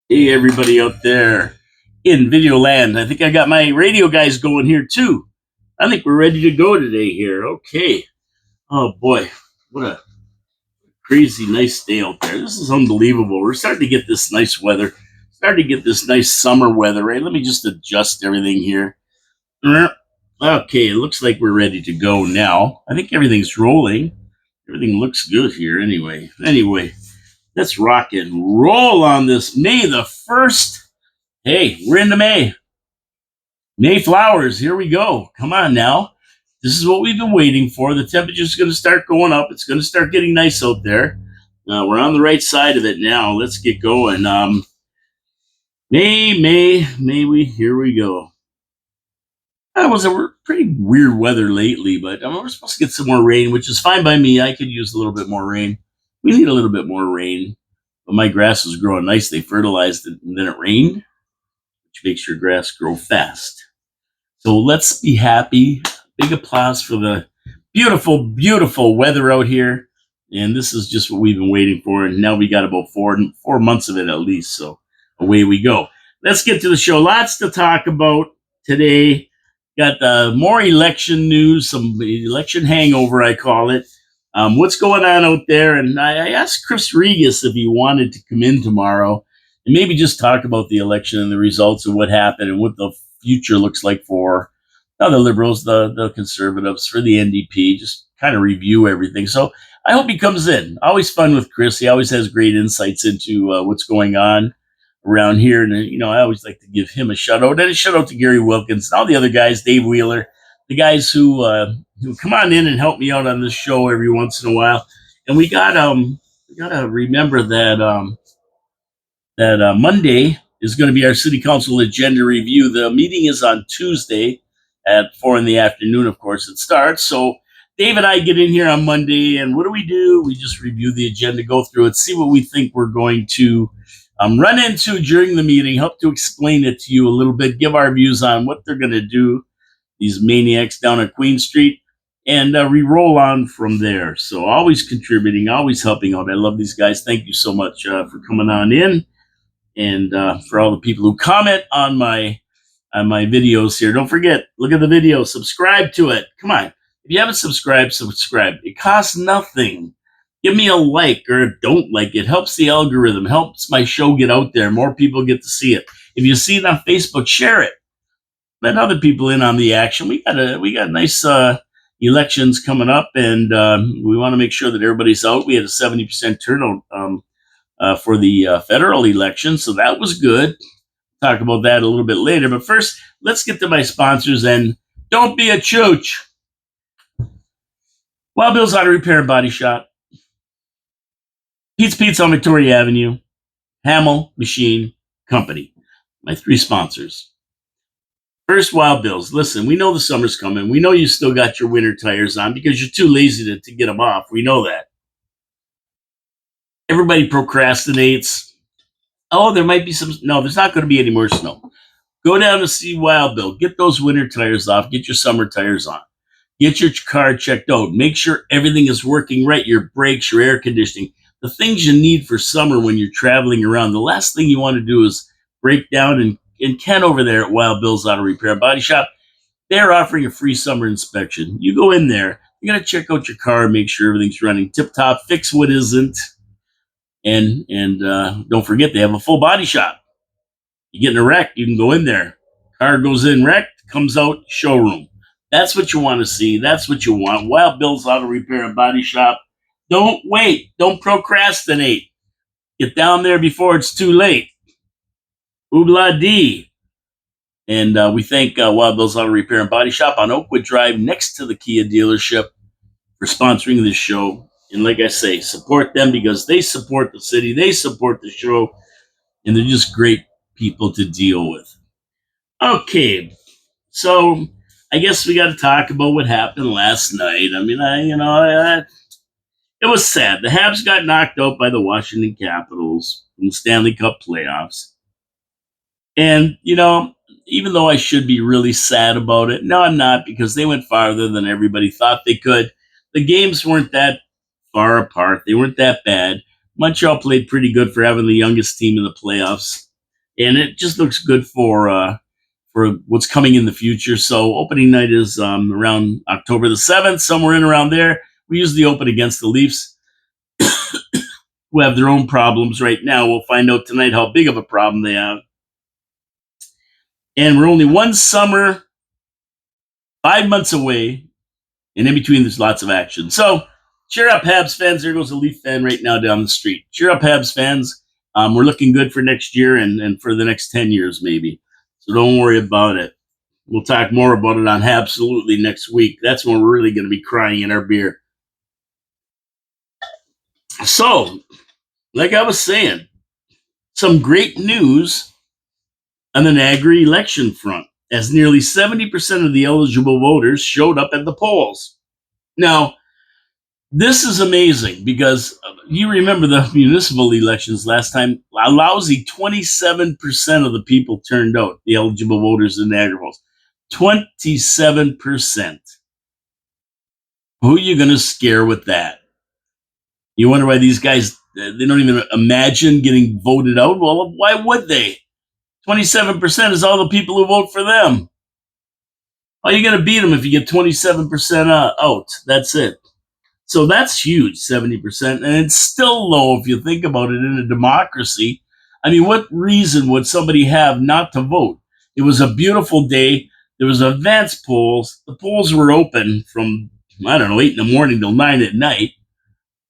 Hey, everybody out there in video land. I think I got my radio guys going here too. I think we're ready to go today here. Okay. Oh boy, what a crazy nice day out there. This is unbelievable. We're starting to get this nice weather. Starting to get this nice summer weather, right? Let me just adjust everything here. Okay, it looks like we're ready to go now. I think everything's rolling. Everything looks good here anyway, let's rock and roll on this May the 1st. Hey, we're into May. May flowers. Here we go. Come on now. This is what we've been waiting for. The temperature's going to start going up. It's going to start getting nice out there. We're on the right side of it now. Let's get going. May. Here we go. That was a pretty weird weather lately, but we're supposed to get some more rain, which is fine by me. I could use a little bit more rain. We need a little bit more rain. But my grass was growing nice. They fertilized it, and then it rained, which makes your grass grow fast. So let's be happy. Big applause for the beautiful, beautiful weather out here. And this is just what we've been waiting for. And now we got about four months of it at least. So away we go. Let's get to the show. Lots to talk about today. Got more election news, some election hangover, I call it. What's going on out there? And I asked Chris Regis if he wanted to come in tomorrow and maybe just talk about the election and the results of what happened and what the future looks like for the Liberals, the Conservatives, for the NDP, just kind of review everything. So I hope he comes in. Always fun with Chris. He always has great insights into what's going on around here. And, I always like to give him a shout out. And a shout out to Gary Wilkins and all the other guys, Dave Wheeler, the guys who come on in and help me out on this show every once in a while. And we gotta remember that Monday is going to be our city council agenda review. The meeting is on Tuesday at 4 in the afternoon. Of course, it starts. So Dave and I get in here on Monday, and what do? We just review the agenda, go through it, see what we think we're going to run into during the meeting, help to explain it to you a little bit, give our views on what they're going to do, these maniacs down at Queen Street, and we roll on from there. So always contributing, always helping out. I love these guys. Thank you so much for coming on in, and for all the people who comment on my videos here. Don't forget, look at the video, subscribe to it. Come on. If you haven't subscribed, subscribe. It costs nothing. Give me a like or a don't like. It helps the algorithm, helps my show get out there. More people get to see it. If you see it on Facebook, share it. Let other people in on the action. We got nice elections coming up, and we want to make sure that everybody's out. We had a 70% turnout for the federal election, so that was good. Talk about that a little bit later. But first, let's get to my sponsors, and don't be a chooch. Wild Bill's Auto Repair and Body Shop, Pete's Pizza on Victoria Avenue, Hamel Machine Company. My three sponsors. First, Wild Bills. Listen, we know the summer's coming. We know you still got your winter tires on because you're too lazy to get them off. We know that. Everybody procrastinates. Oh, there might be some. No, there's not going to be any more snow. Go down to see Wild Bill. Get those winter tires off. Get your summer tires on. Get your car checked out. Make sure everything is working right. Your brakes, your air conditioning, the things you need for summer when you're traveling around. The last thing you want to do is break down. And Ken over there at Wild Bill's Auto Repair and Body Shop, they're offering a free summer inspection. You go in there. You got to check out your car, make sure everything's running tip-top, fix what isn't. And don't forget, they have a full body shop. You get in a wreck, you can go in there. Car goes in wrecked, comes out, showroom. That's what you want to see. That's what you want. Wild Bill's Auto Repair and Body Shop. Don't wait. Don't procrastinate. Get down there before it's too late. Oobla-dee. And we thank Wild Bill's Auto Repair and Body Shop on Oakwood Drive next to the Kia dealership for sponsoring this show. And like I say, support them because they support the city. They support the show. And they're just great people to deal with. Okay. So I guess we got to talk about what happened last night. I mean, it was sad. The Habs got knocked out by the Washington Capitals in the Stanley Cup playoffs. And, even though I should be really sad about it, no, I'm not, because they went farther than everybody thought they could. The games weren't that far apart. They weren't that bad. Montreal played pretty good for having the youngest team in the playoffs. and it just looks good for what's coming in the future. So opening night is around October the 7th, somewhere in around there. We usually open against the Leafs, who have their own problems right now. We'll find out tonight how big of a problem they have. And we're only one summer, 5 months away, and in between there's lots of action. So cheer up, Habs fans. There goes a Leaf fan right now down the street. Cheer up, Habs fans. We're looking good for next year and for the next 10 years, maybe. So don't worry about it. We'll talk more about it on Absolutely next week. That's when we're really going to be crying in our beer. So, like I was saying, some great news on the Niagara election front, as nearly 70% of the eligible voters showed up at the polls. Now, this is amazing because you remember the municipal elections last time. A lousy 27% of the people turned out, the eligible voters in Niagara Falls. 27%. Who are you going to scare with that? You wonder why these guys, they don't even imagine getting voted out? Well, why would they? 27% is all the people who vote for them. How are you going to beat them if you get 27% out? That's it. So that's huge, 70%. And it's still low if you think about it in a democracy. I mean, what reason would somebody have not to vote? It was a beautiful day. There was advanced polls. The polls were open from, 8 in the morning till 9 at night.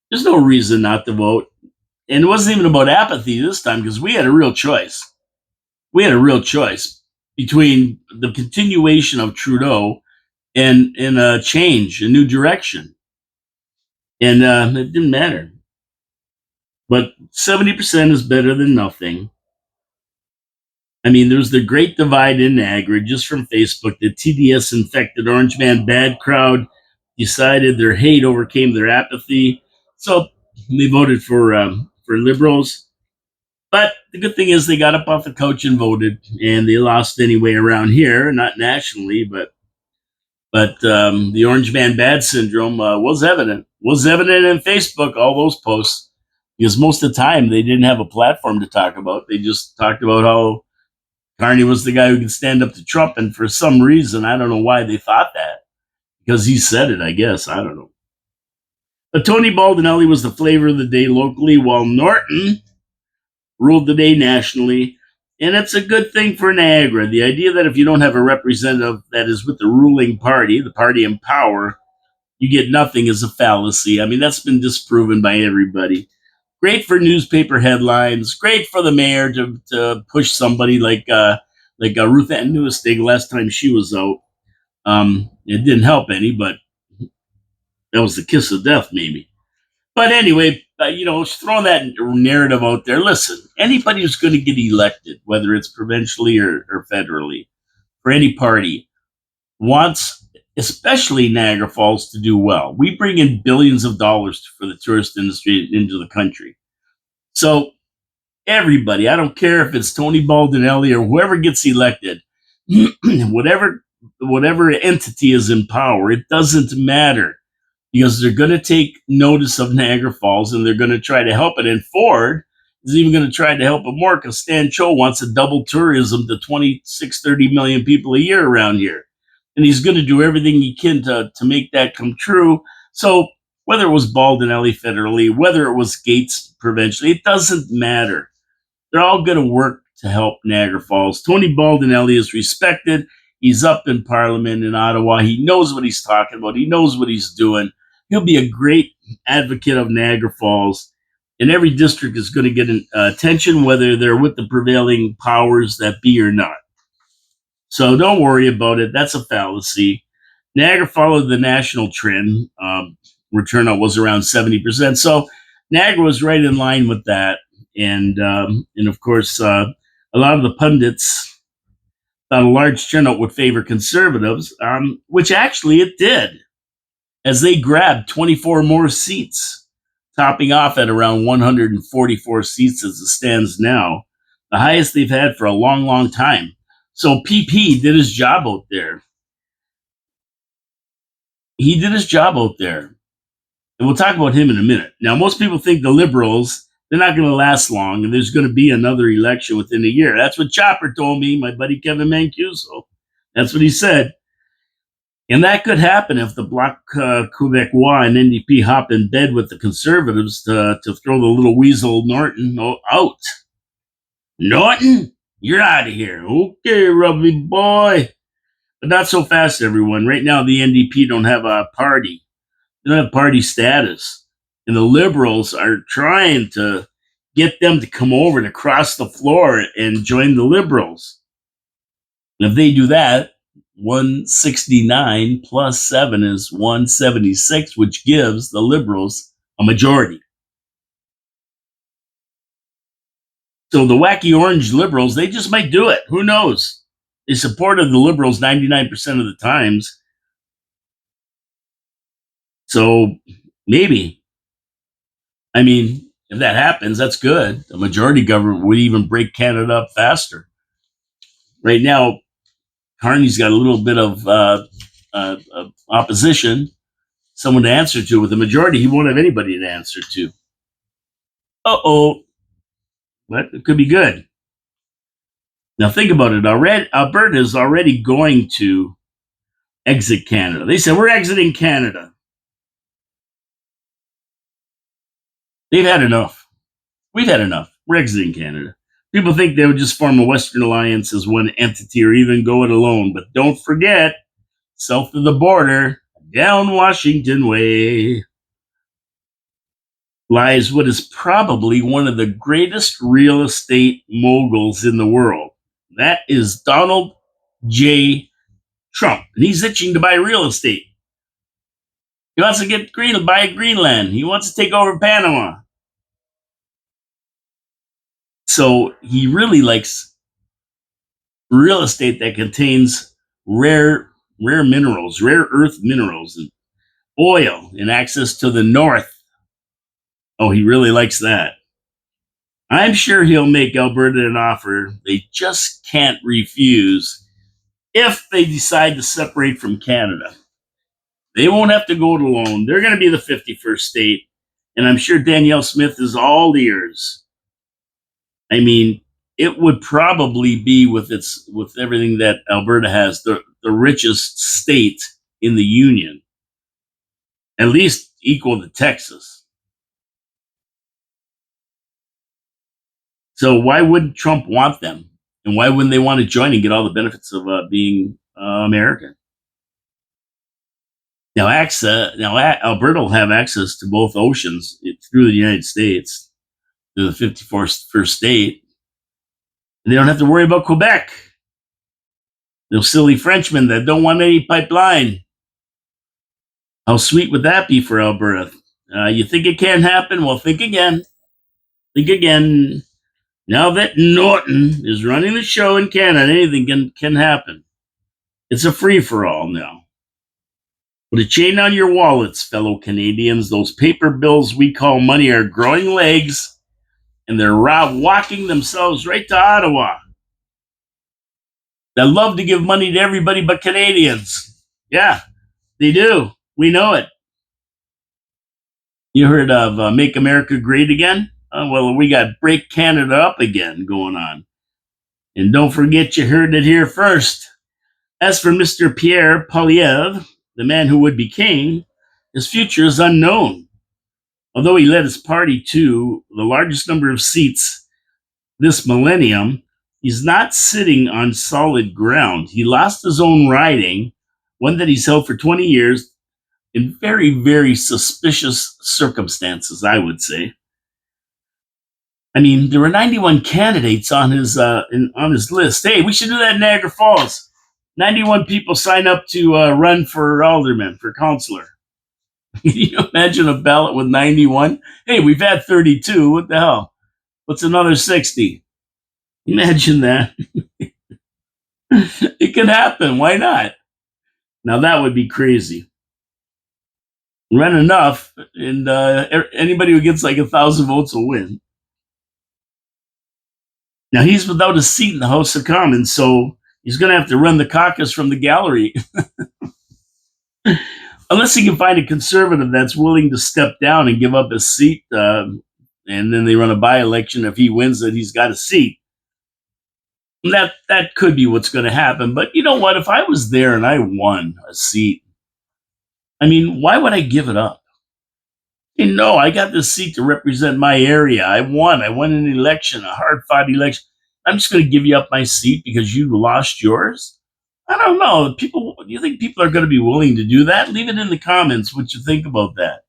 There's no reason not to vote. And it wasn't even about apathy this time because we had a real choice. We had a real choice between the continuation of Trudeau and a change, a new direction. And it didn't matter. But 70% is better than nothing. I mean, there's the great divide in Niagara just from Facebook. The TDS infected Orange Man bad crowd decided their hate overcame their apathy. So they voted for Liberals. But the good thing is they got up off the couch and voted, and they lost anyway around here, not nationally, but the Orange Man bad syndrome was evident. Was evident in Facebook, all those posts, because most of the time they didn't have a platform to talk about. They just talked about how Carney was the guy who could stand up to Trump, and for some reason, I don't know why they thought that, because he said it, I guess. I don't know. But Tony Baldinelli was the flavor of the day locally, while Norton ruled the day nationally. And it's a good thing for Niagara. The idea that if you don't have a representative that is with the ruling party, the party in power, you get nothing is a fallacy. I mean, that's been disproven by everybody. Great for newspaper headlines. Great for the mayor to push somebody like Ruth Ann Newsting last time she was out. It didn't help any, but that was the kiss of death, maybe. But anyway, throwing that narrative out there. Listen, anybody who's going to get elected, whether it's provincially or federally, for any party, wants, especially Niagara Falls, to do well. We bring in billions of dollars for the tourist industry into the country. So everybody, I don't care if it's Tony Baldinelli or whoever gets elected, whatever entity is in power, it doesn't matter. Because they're going to take notice of Niagara Falls and they're going to try to help it. And Ford is even going to try to help it more because Stan Cho wants to double tourism to 30 million people a year around here. And he's going to do everything he can to make that come true. So whether it was Baldinelli federally, whether it was Gates provincially, it doesn't matter. They're all going to work to help Niagara Falls. Tony Baldinelli is respected. He's up in Parliament in Ottawa. He knows what he's talking about. He knows what he's doing. He'll be a great advocate of Niagara Falls, and every district is going to get attention, whether they're with the prevailing powers that be or not. So don't worry about it. That's a fallacy. Niagara followed the national trend. Where turnout was around 70%. So Niagara was right in line with that. And of course, a lot of the pundits thought a large turnout would favor conservatives, which actually it did, as they grabbed 24 more seats, topping off at around 144 seats as it stands now, the highest they've had for a long, long time. So PP did his job out there. He did his job out there. And we'll talk about him in a minute. Now, most people think the Liberals they're not going to last long, and there's going to be another election within a year. That's what Chopper told me, my buddy Kevin Mancuso. That's what he said. And that could happen if the Bloc Quebecois and NDP hop in bed with the Conservatives to throw the little weasel Norton out. Norton, you're out of here. Okay, Rubby boy. But not so fast, everyone. Right now, the NDP don't have a party. They don't have party status. And the Liberals are trying to get them to come over to cross the floor and join the Liberals. And if they do that, 169 plus 7 is 176, which gives the Liberals a majority. So the wacky orange Liberals, they just might do it. Who knows? They supported the Liberals 99% of the times. So maybe. I mean, if that happens, that's good. A majority government would even break Canada up faster. Right now, Carney's got a little bit of opposition, someone to answer to. With the majority, he won't have anybody to answer to. Uh-oh. But it could be good. Now think about it. Alberta is already going to exit Canada. They said, we're exiting Canada. They've had enough. We've had enough. We're exiting Canada. People think they would just form a Western Alliance as one entity or even go it alone. But don't forget, south of the border, down Washington Way, lies what is probably one of the greatest real estate moguls in the world. That is Donald J. Trump. And he's itching to buy real estate. He wants to buy Greenland. He wants to take over Panama. So he really likes real estate that contains rare minerals, rare earth minerals, and oil, and access to the north. Oh, he really likes that. I'm sure he'll make Alberta an offer they just can't refuse if they decide to separate from Canada. They won't have to go it alone. They're going to be the 51st state, and I'm sure Danielle Smith is all ears. I mean, it would probably be with everything that Alberta has, the richest state in the union, at least equal to Texas. So why wouldn't Trump want them? And why wouldn't they want to join and get all the benefits of being American? Now, Alberta will have access to both oceans through the United States, through the 51st state. And they don't have to worry about Quebec. Those silly Frenchmen that don't want any pipeline. How sweet would that be for Alberta? You think it can happen? Well, think again. Think again. Now that Norton is running the show in Canada, anything can happen. It's a free-for-all now. Put a chain on your wallets, fellow Canadians. Those paper bills we call money are growing legs, and they're walking themselves right to Ottawa. They love to give money to everybody but Canadians. Yeah, they do. We know it. You heard of Make America Great Again? Well, we got Break Canada Up Again going on. And don't forget you heard it here first. As for Mr. Pierre Poilievre, the man who would be king, his future is unknown. Although he led his party to the largest number of seats this millennium, he's not sitting on solid ground. He lost his own riding, one that he's held for 20 years, in very, very suspicious circumstances, I would say. I mean, there were 91 candidates on his list. Hey, we should do that in Niagara Falls. 91 people sign up to run for alderman, for councillor. Can you imagine a ballot with 91? Hey, we've had 32. What the hell? What's another 60? Imagine that. It could happen. Why not? Now, that would be crazy. Run enough, and anybody who gets like 1,000 votes will win. Now, he's without a seat in the House of Commons, so he's going to have to run the caucus from the gallery. Unless he can find a conservative that's willing to step down and give up his seat and then they run a by-election. If he wins it, he's got a seat. That could be what's going to happen. But you know what? If I was there and I won a seat, I mean, why would I give it up? No, I got this seat to represent my area. I won. I won an election, a hard-fought election. I'm just going to give you up my seat because you lost yours? I don't know. People, do you think people are going to be willing to do that? Leave it in the comments what you think about that.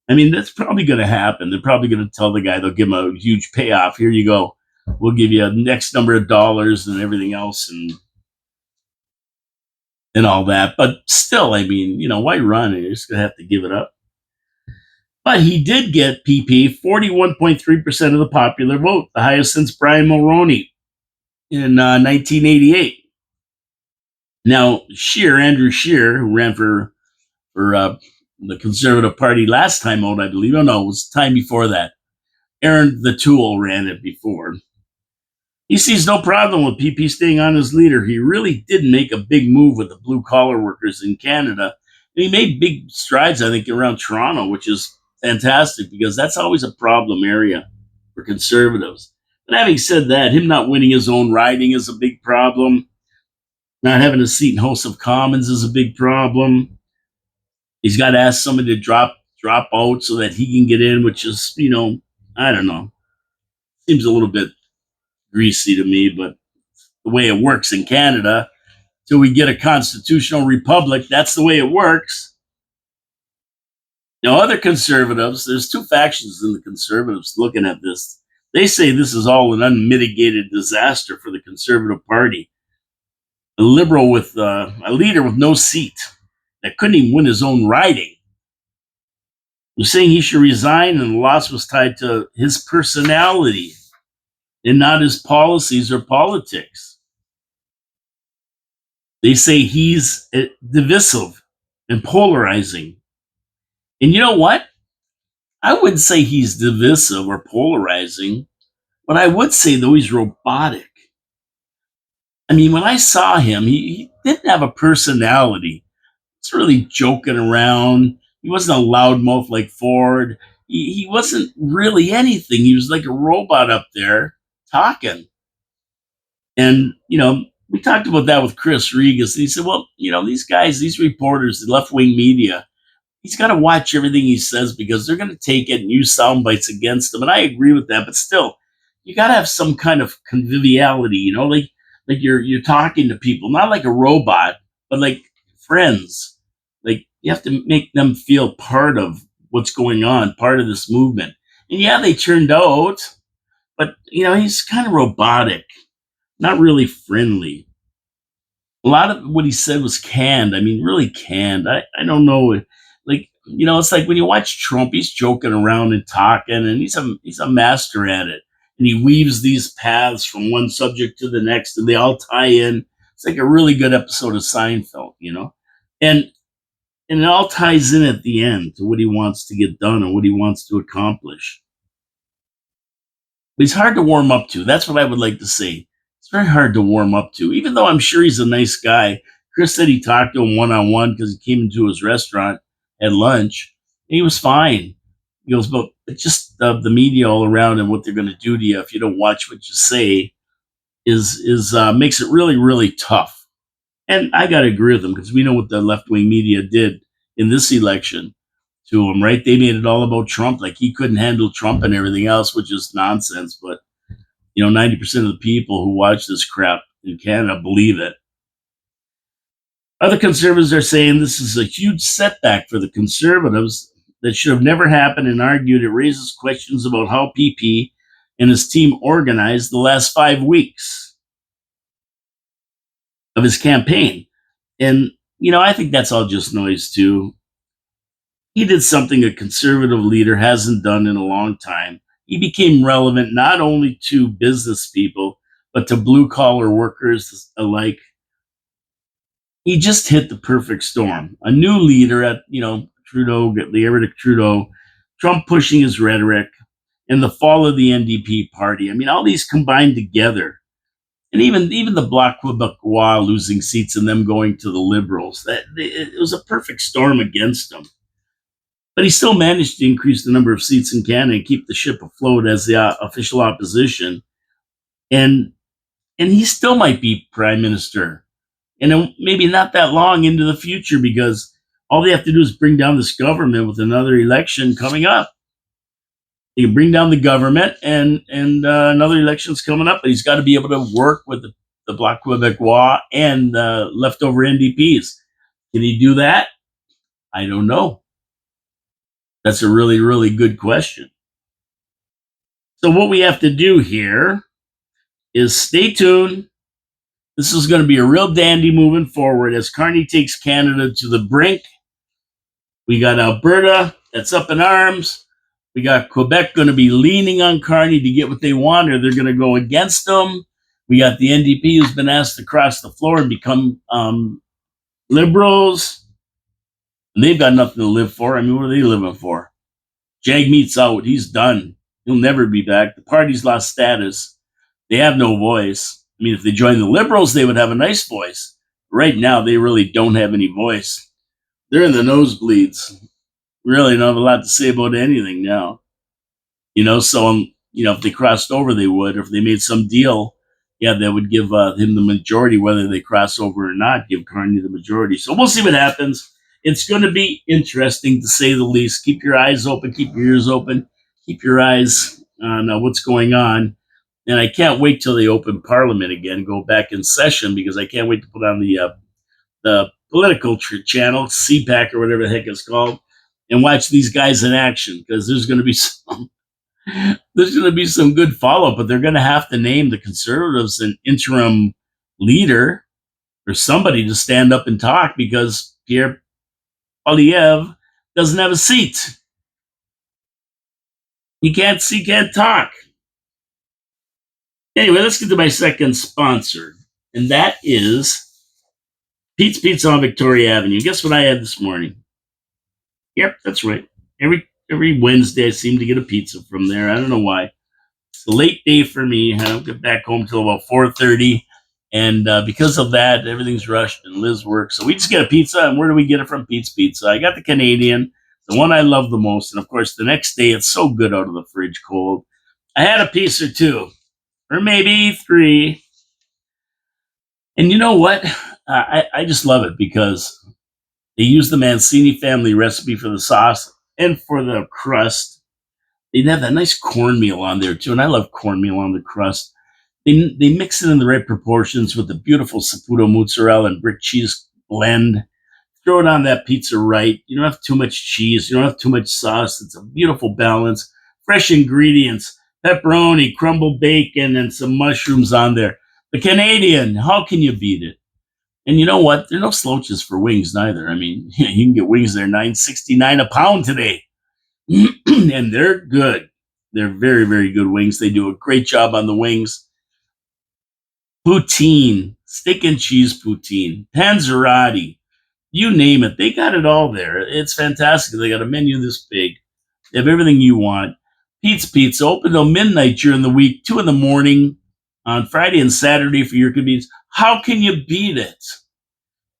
I mean, that's probably going to happen. They're probably going to tell the guy, they'll give him a huge payoff. Here you go. We'll give you a next number of dollars and everything else and all that. But still, I mean, why run? You're just going to have to give it up. But he did get PP, 41.3% of the popular vote, the highest since Brian Mulroney in 1988. Now, Andrew Scheer, who ran for the Conservative Party last time out, I believe. Oh, no, it was the time before that. Aaron the Tool ran it before. He sees no problem with PP staying on as leader. He really did make a big move with the blue-collar workers in Canada. And he made big strides, I think, around Toronto, which is fantastic because that's always a problem area for Conservatives. But having said that, him not winning his own riding is a big problem. Not having a seat in House of Commons is a big problem. He's got to ask somebody to drop out so that he can get in, which is, I don't know. Seems a little bit greasy to me, but the way it works in Canada, till we get a constitutional republic, that's the way it works. Now, other conservatives, there's two factions in the Conservatives looking at this. They say this is all an unmitigated disaster for the Conservative Party. A liberal with a leader with no seat that couldn't even win his own riding. They're saying he should resign, and the loss was tied to his personality and not his policies or politics. They say he's divisive and polarizing. And you know what? I wouldn't say he's divisive or polarizing, but I would say, though, he's robotic. I mean, when I saw him, he didn't have a personality. He's really joking around. He wasn't a loudmouth like Ford. He wasn't really anything. He was like a robot up there talking. And, we talked about that with Chris Regis. And he said, well, these guys, these reporters, the left-wing media, he's got to watch everything he says because they're going to take it and use sound bites against him. And I agree with that. But still, you got to have some kind of conviviality, like you're talking to people, not like a robot, but like friends. Like you have to make them feel part of what's going on, part of this movement. And yeah, they turned out, but he's kind of robotic, not really friendly. A lot of what he said was canned. I mean, really canned. I don't know. Like, it's like when you watch Trump, he's joking around and talking, and he's a master at it. And he weaves these paths from one subject to the next, and they all tie in. It's like a really good episode of Seinfeld, and it all ties in at the end to what he wants to get done or what he wants to accomplish. But he's hard to warm up to. That's what I would like to say. It's very hard to warm up to, even though I'm sure he's a nice guy. Chris said he talked to him one-on-one because he came into his restaurant at lunch, and he was fine. He goes, but it's just the media all around and what they're going to do to you if you don't watch what you say is makes it really, really tough. And I got to agree with him because we know what the left-wing media did in this election to him, right? They made it all about Trump, like he couldn't handle Trump and everything else, which is nonsense. But, 90% of the people who watch this crap in Canada believe it. Other conservatives are saying this is a huge setback for the Conservatives that should have never happened and argued it raises questions about how PP and his team organized the last 5 weeks of his campaign. And, I think that's all just noise too. He did something a conservative leader hasn't done in a long time. He became relevant not only to business people, but to blue-collar workers alike. He just hit the perfect storm. A new leader at, Trudeau, the era of Trudeau, Trump pushing his rhetoric, and the fall of the NDP party. I mean, all these combined together. And even the Bloc Québécois losing seats and them going to the Liberals. It was a perfect storm against them. But he still managed to increase the number of seats in Canada and keep the ship afloat as the official opposition. And he still might be prime minister, and maybe not that long into the future, because all they have to do is bring down this government with another election coming up. They can bring down the government, and another election's coming up, but he's got to be able to work with the Bloc Québécois and leftover NDPs. Can he do that? I don't know. That's a really, really good question. So what we have to do here is stay tuned. This is going to be a real dandy moving forward as Carney takes Canada to the brink. We got Alberta that's up in arms. We got Quebec going to be leaning on Carney to get what they want, or they're going to go against them. We got the NDP who's been asked to cross the floor and become liberals. And they've got nothing to live for. I mean, what are they living for? Jagmeet's out. He's done. He'll never be back. The party's lost status. They have no voice. I mean, if they joined the Liberals, they would have a nice voice. Right now, they really don't have any voice. They're in the nosebleeds. Really don't have a lot to say about anything now. So if they crossed over, they would. Or if they made some deal, that would give him the majority, whether they cross over or not, give Carney the majority. So we'll see what happens. It's going to be interesting, to say the least. Keep your eyes open. Keep your ears open. Keep your eyes on what's going on. And I can't wait till they open Parliament again, go back in session, because I can't wait to put on the political channel, CPAC or whatever the heck it's called, and watch these guys in action, because there's going to be some good follow-up, but they're going to have to name the Conservatives an interim leader or somebody to stand up and talk, because Pierre Poilievre doesn't have a seat. He can't talk. Anyway, let's get to my second sponsor, and that is Pete's Pizza on Victoria Avenue. Guess what I had this morning? Yep, that's right. Every Wednesday, I seem to get a pizza from there. I don't know why. It's a late day for me. I don't get back home till about 4:30, and because of that, everything's rushed, and Liz works. So we just get a pizza, and where do we get it from? Pete's Pizza. I got the Canadian, the one I love the most, and of course, the next day, it's so good out of the fridge cold. I had a piece or two, or maybe three, and you know what? I just love it, because they use the Mancini family recipe for the sauce and for the crust. They have that nice cornmeal on there too, and I love cornmeal on the crust. They mix it in the right proportions with the beautiful Saputo mozzarella and brick cheese blend. Throw it on that pizza right. You don't have too much cheese. You don't have too much sauce. It's a beautiful balance. Fresh ingredients, pepperoni, crumbled bacon, and some mushrooms on there. The Canadian, how can you beat it? And you know what? There are no slouches for wings neither. I mean, you can get wings there $9.69 a pound today. And they're good. They're very, very good wings. They do a great job on the wings. Poutine, steak and cheese poutine, panzerotti, you name it. They got it all there. It's fantastic. They got a menu this big. They have everything you want. Pete's Pizza, open till midnight during the week, 2 a.m. on Friday and Saturday for your convenience. How can you beat it?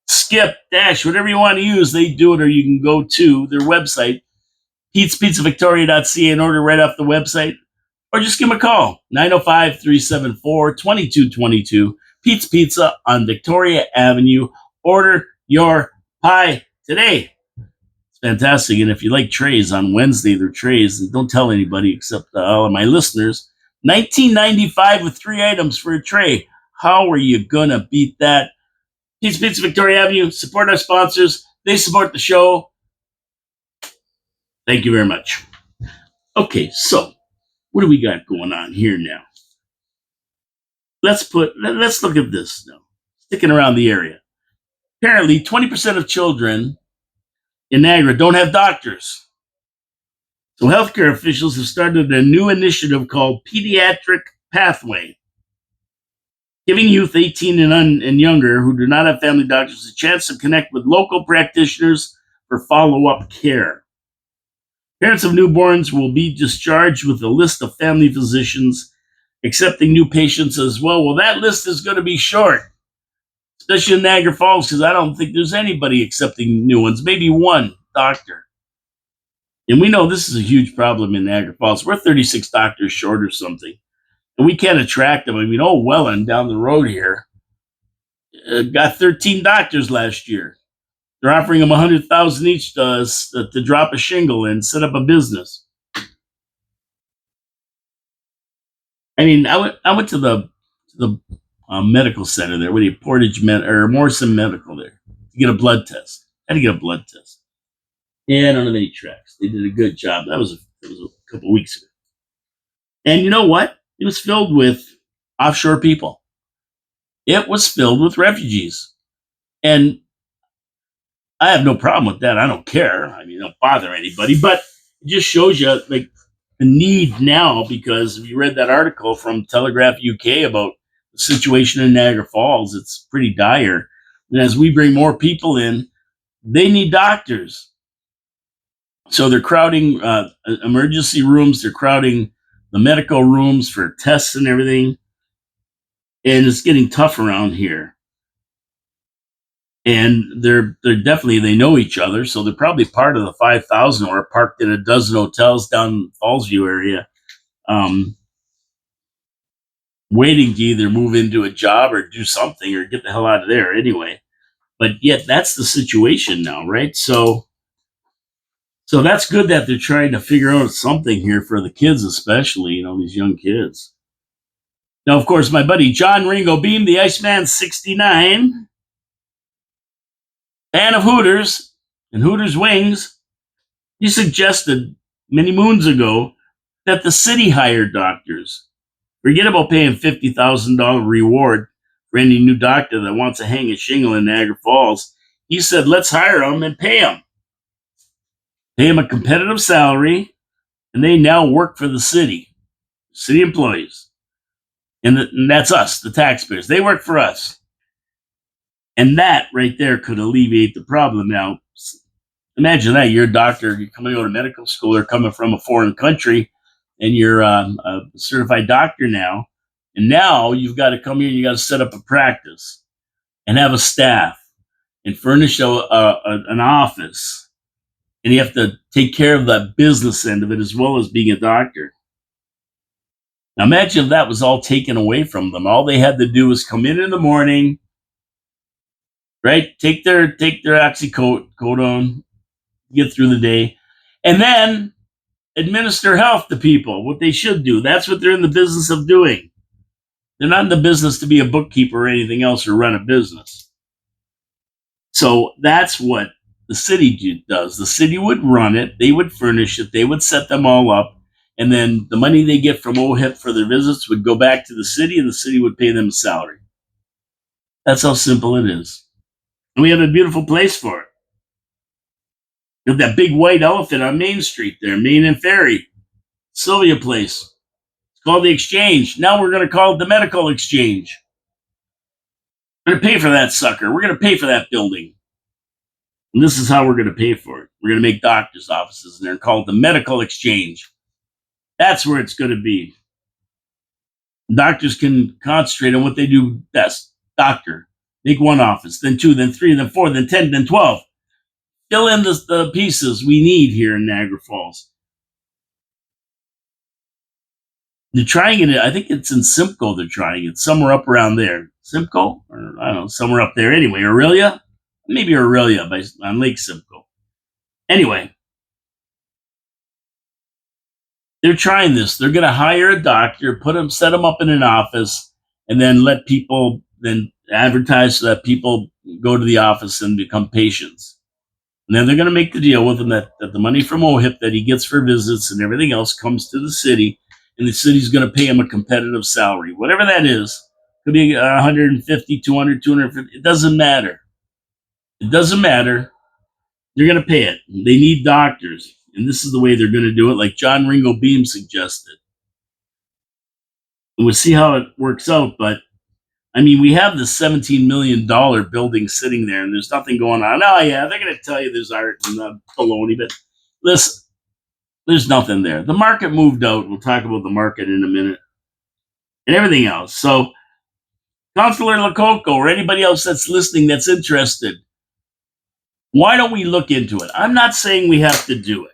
Skip, Dash, whatever you want to use, they do it, or you can go to their website, Pete'sPizzaVictoria.ca, and order right off the website, or just give them a call, 905-374-2222. Pete's Pizza on Victoria Avenue. Order your pie today. It's fantastic. And if you like trays, on Wednesday, they're trays, and don't tell anybody except all of my listeners. $19.95 with 3 items for a tray. How are you going to beat that? Pete's Pizza, Victoria Avenue. Support our sponsors. They support the show. Thank you very much. Okay, so what do we got going on here now? Let's look at this now. Sticking around the area. Apparently, 20% of children in Niagara don't have doctors. So healthcare officials have started a new initiative called Pediatric Pathway, giving youth 18 and younger who do not have family doctors a chance to connect with local practitioners for follow-up care. Parents of newborns will be discharged with a list of family physicians accepting new patients as well. Well, that list is going to be short, especially in Niagara Falls, because I don't think there's anybody accepting new ones, maybe one doctor. And we know this is a huge problem in Niagara Falls. We're 36 doctors short or something, and we can't attract them. I mean, Welland down the road here got 13 doctors last year. They're offering them 100,000 each to drop a shingle and set up a business. I mean, I went to the medical center there. What do you Portage or Morrison Medical there to get a blood test? I had to get a blood test. Yeah, I don't have any tracks. They did a good job. That was a couple of weeks ago. And you know what? It was filled with offshore people. It was filled with refugees. And I have no problem with that. I don't care. I mean, it don't bother anybody. But it just shows you like the need now, because if you read that article from Telegraph UK about the situation in Niagara Falls, it's pretty dire. And as we bring more people in, they need doctors. So they're crowding emergency rooms. They're crowding the medical rooms for tests and everything. And it's getting tough around here. And they're definitely, they know each other, so they're probably part of the 5,000 or parked in a dozen hotels down Fallsview area, waiting to either move into a job or do something or get the hell out of there anyway. But yet that's the situation now, right? So that's good that they're trying to figure out something here for the kids, especially, these young kids. Now, of course, my buddy John Ringo Beam, the Iceman 69, fan of Hooters and Hooters wings, he suggested many moons ago that the city hire doctors. Forget about paying $50,000 reward for any new doctor that wants to hang a shingle in Niagara Falls. He said, let's hire them and pay them. Pay them a competitive salary, and they now work for the city employees. And that's us, the taxpayers. They work for us. And that right there could alleviate the problem. Now, imagine that. You're a doctor, you're coming out of medical school, or coming from a foreign country, and you're a certified doctor now. And now you've got to come here and you got to set up a practice and have a staff and furnish an office. And you have to take care of that business end of it as well as being a doctor. Now imagine if that was all taken away from them. All they had to do was come in the morning, right? Take their oxycoat on, get through the day, and then administer health to people, what they should do. That's what they're in the business of doing. They're not in the business to be a bookkeeper or anything else or run a business. So that's what the city does. The city would run it, they would furnish it, they would set them all up, and then the money they get from OHIP for their visits would go back to the city, and the city would pay them a salary. That's how simple it is. And we have a beautiful place for it. We have that big white elephant on Main Street there, Main and Ferry, Sylvia Place. It's called the Exchange. Now we're going to call it the Medical Exchange. We're going to pay for that sucker. We're going to pay for that building. And this is how we're going to pay for it. We're going to make doctors' offices in there and call it the Medical Exchange. That's where it's going to be. Doctors can concentrate on what they do best. Doctor. Make one office, then two, then three, then four, then 10, then 12. Fill in the pieces we need here in Niagara Falls. They're trying it. I think it's in Simcoe they're trying it. Somewhere up around there. Simcoe? Or I don't know, somewhere up there. Anyway, Aurelia? Maybe Aurelia on Lake Simcoe. Anyway, they're trying this. They're going to hire a doctor, set them up in an office, and then let people then advertise so that people go to the office and become patients. And then they're going to make the deal with him that the money from OHIP that he gets for visits and everything else comes to the city, and the city's going to pay him a competitive salary, whatever that is. Could be 150, 200, 250. It doesn't matter. It doesn't matter. They're going to pay it. They need doctors, and this is the way they're going to do it, like John Ringo Beam suggested. And we'll see how it works out, but I mean, we have this $17 million building sitting there, and there's nothing going on. Oh, yeah, they're going to tell you there's art and baloney, but listen, there's nothing there. The market moved out. We'll talk about the market in a minute and everything else. So, Councilor Lococo or anybody else that's listening that's interested, why don't we look into it? I'm not saying we have to do it.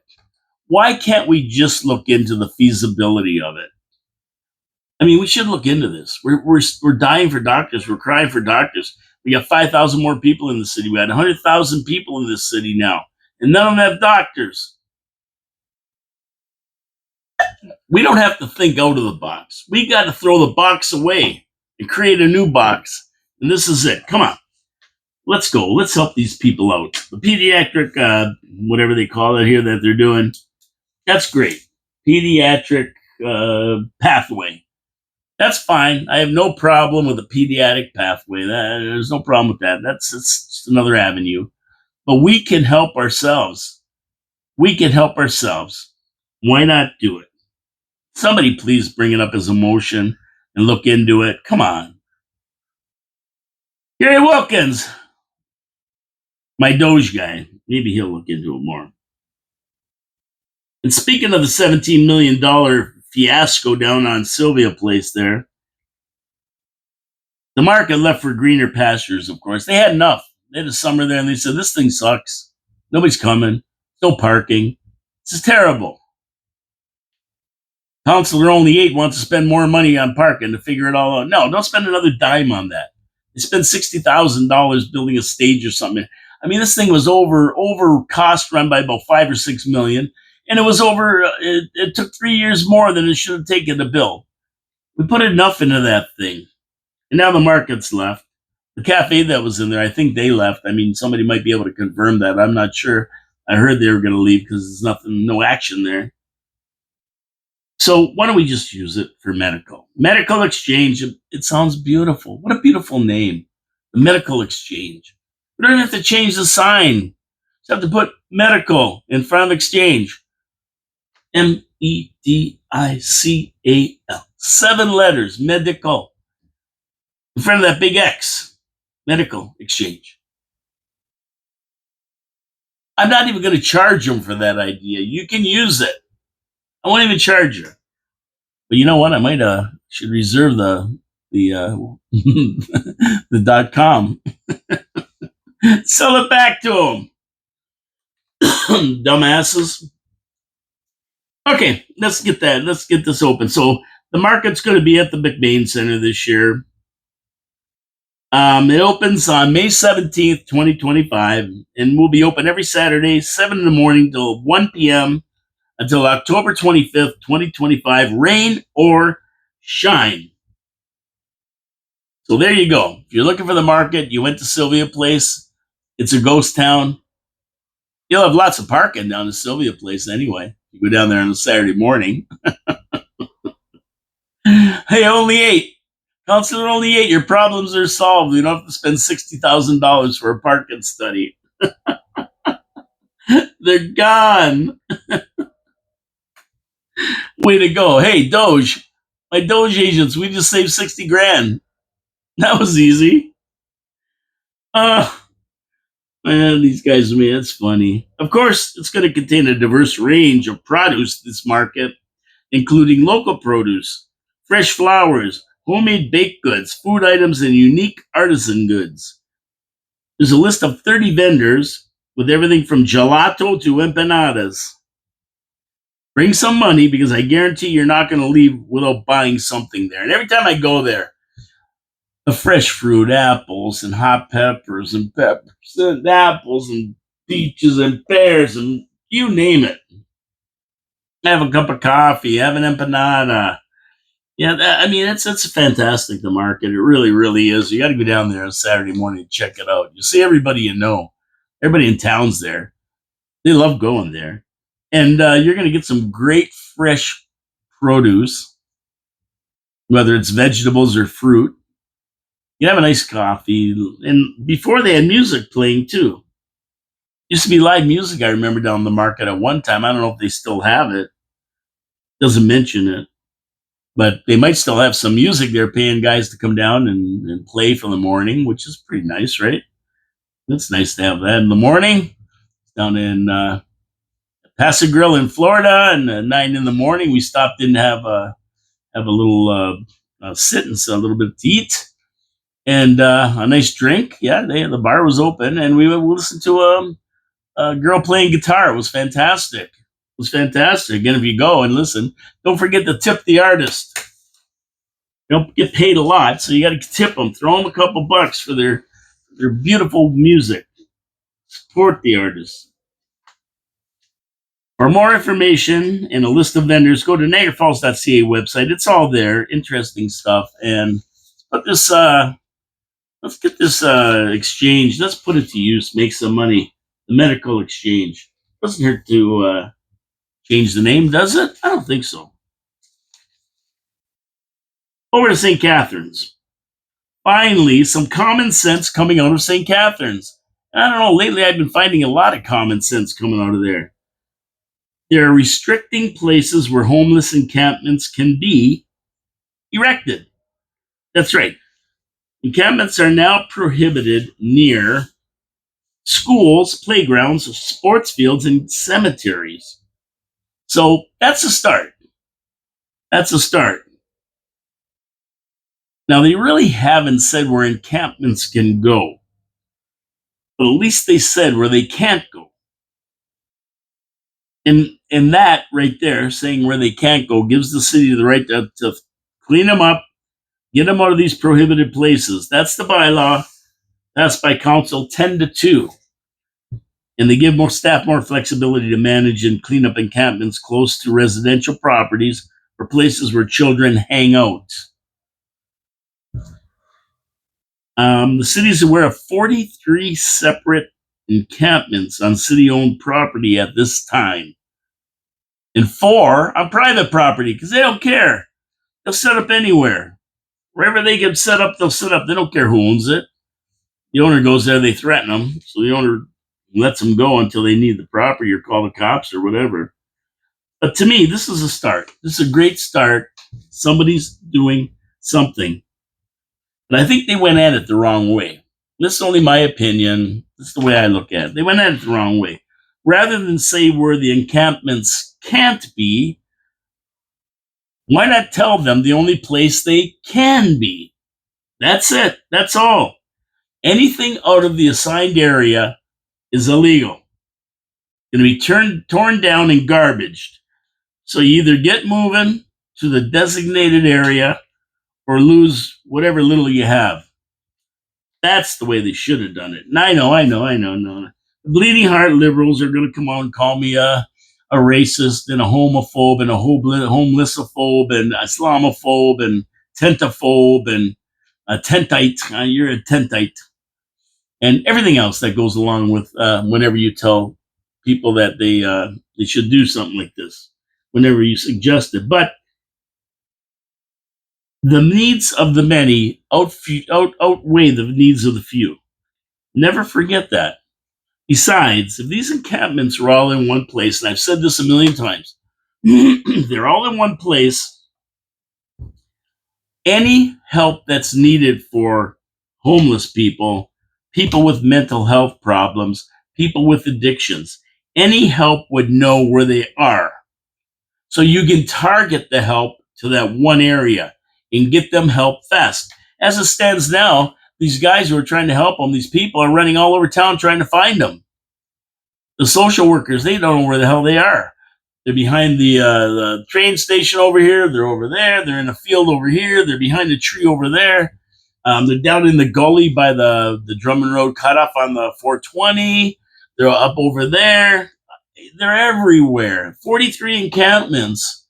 Why can't we just look into the feasibility of it? I mean, we should look into this. We're dying for doctors. We're crying for doctors. We got 5,000 more people in the city. We had 100,000 people in this city now, and none of them have doctors. We don't have to think out of the box. We got to throw the box away and create a new box. And this is it. Come on. Let's go. Let's help these people out. The pediatric, whatever they call it here that they're doing, that's great. Pediatric pathway. That's fine. I have no problem with a pediatric pathway. There's no problem with that. That's just another avenue. But we can help ourselves. We can help ourselves. Why not do it? Somebody please bring it up as a motion and look into it. Come on. Gary Wilkins, my Doge guy. Maybe he'll look into it more. And speaking of the $17 million fiasco down on Sylvia Place there, the market left for greener pastures, of course. They had enough. They had a summer there and they said, this thing sucks. Nobody's coming. No parking. This is terrible. Counselor Only 8 wants to spend more money on parking to figure it all out. No, don't spend another dime on that. They spent $60,000 building a stage or something. I mean, this thing was over cost run by about $5 or $6 million, and it was over. It took 3 years more than it should have taken to build. We put enough into that thing, and now the market's left. The cafe that was in there, I think they left. I mean, somebody might be able to confirm that. I'm not sure. I heard they were going to leave because there's no action there. So why don't we just use it for medical? Medical exchange, it sounds beautiful. What a beautiful name. The medical exchange. We don't have to change the sign. Just have to put medical in front of exchange. MEDICAL. 7 letters, medical. In front of that big X. Medical exchange. I'm not even going to charge them for that idea. You can use it. I won't even charge you. But you know what? I might should reserve the the .com. Sell it back to them. Dumbasses. Okay, let's get this open. So the market's going to be at the McBain Center this year. It opens on May 17th, 2025, and will be open every Saturday, 7 in the morning till 1 p.m. until October 25th, 2025, rain or shine. So there you go. If you're looking for the market, you went to Sylvia Place. It's a ghost town. You'll have lots of parking down to Sylvia Place anyway. You go down there on a Saturday morning. Hey, Only 8. Counselor Only 8, your problems are solved. You don't have to spend $60,000 for a parking study. They're gone. Way to go. Hey, Doge. My Doge agents, we just saved 60 grand. That was easy. Man, these guys, man, it's funny. Of course, it's going to contain a diverse range of produce, this market, including local produce, fresh flowers, homemade baked goods, food items, and unique artisan goods. There's a list of 30 vendors with everything from gelato to empanadas. Bring some money because I guarantee you're not going to leave without buying something there. And every time I go there, the fresh fruit, apples and hot peppers and apples and peaches and pears and you name it. Have a cup of coffee, have an empanada. Yeah, I mean, it's fantastic, the market. It really, really is. You got to go down there on Saturday morning and check it out. You see everybody you know. Everybody in town's there. They love going there. And you're going to get some great fresh produce, whether it's vegetables or fruit. You have a nice coffee. And before they had music playing too. Used to be live music, I remember, down the market at one time. I don't know if they still have it. Doesn't mention it. But they might still have some music. They're paying guys to come down and play for the morning, which is pretty nice, right? It's nice to have that in the morning. Down in Paso Grill in Florida, and at 9 in the morning, we stopped in to have a little sit and a little bit to eat, and a nice drink. Yeah, the bar was open, and we listened to a girl playing guitar. It was fantastic. was fantastic. And if you go and listen, don't forget to tip the artist. They don't get paid a lot, so you got to tip them. Throw them a couple bucks for their beautiful music. Support the artists. For more information and a list of vendors, go to NiagaraFalls.ca website. It's all there. Interesting stuff. And put this. Let's get this exchange. Let's put it to use. Make some money. The medical exchange. Doesn't hurt to change the name, does it? I don't think so. Over to St. Catharines. Finally, some common sense coming out of St. Catharines. I don't know. Lately, I've been finding a lot of common sense coming out of there. They're restricting places where homeless encampments can be erected. That's right. Encampments are now prohibited near schools, playgrounds, sports fields, and cemeteries. So that's a start. That's a start. Now, they really haven't said where encampments can go, but at least they said where they can't go. And that right there, saying where they can't go, gives the city the right to clean them up, get them out of these prohibited places. That's the bylaw passed by council 10-2. And they give more staff more flexibility to manage and clean up encampments close to residential properties or places where children hang out. The city is aware of 43 separate encampments on city-owned property at this time, and 4 on private property because they don't care. They'll set up anywhere. Wherever they get set up, they'll set up. They don't care who owns it. The owner goes there, they threaten them, so the owner lets them go until they need the property or call the cops or whatever. But to me, this is a start. This is a great start. Somebody's doing something. But I think they went at it the wrong way. This is only my opinion. This is the way I look at it. They went at it the wrong way. Rather than say where the encampments can't be, why not tell them the only place they can be? That's it. That's all. Anything out of the assigned area is illegal. Going to be torn down and garbaged. So you either get moving to the designated area or lose whatever little you have. That's the way they should have done it. And I know. The bleeding heart liberals are going to come on and call me a racist and a homophobe and a homelessophobe and a Islamophobe and tentaphobe and a tentite. You're a tentite. And everything else that goes along with whenever you tell people that they should do something like this, whenever you suggest it. But the needs of the many outweigh the needs of the few. Never forget that. Besides, if these encampments are all in one place, and I've said this a million times, they're all in one place, any help that's needed for homeless people, people with mental health problems, people with addictions, any help would know where they are. So you can target the help to that one area and get them help fast. As it stands now, these guys who are trying to help them, these people are running all over town trying to find them. The social workers, they don't know where the hell they are. They're behind the train station over here. They're over there. They're in a field over here. They're behind a tree over there. They're down in the gully by the Drummond Road cutoff on the 420. They're up over there. They're everywhere. 43 encampments,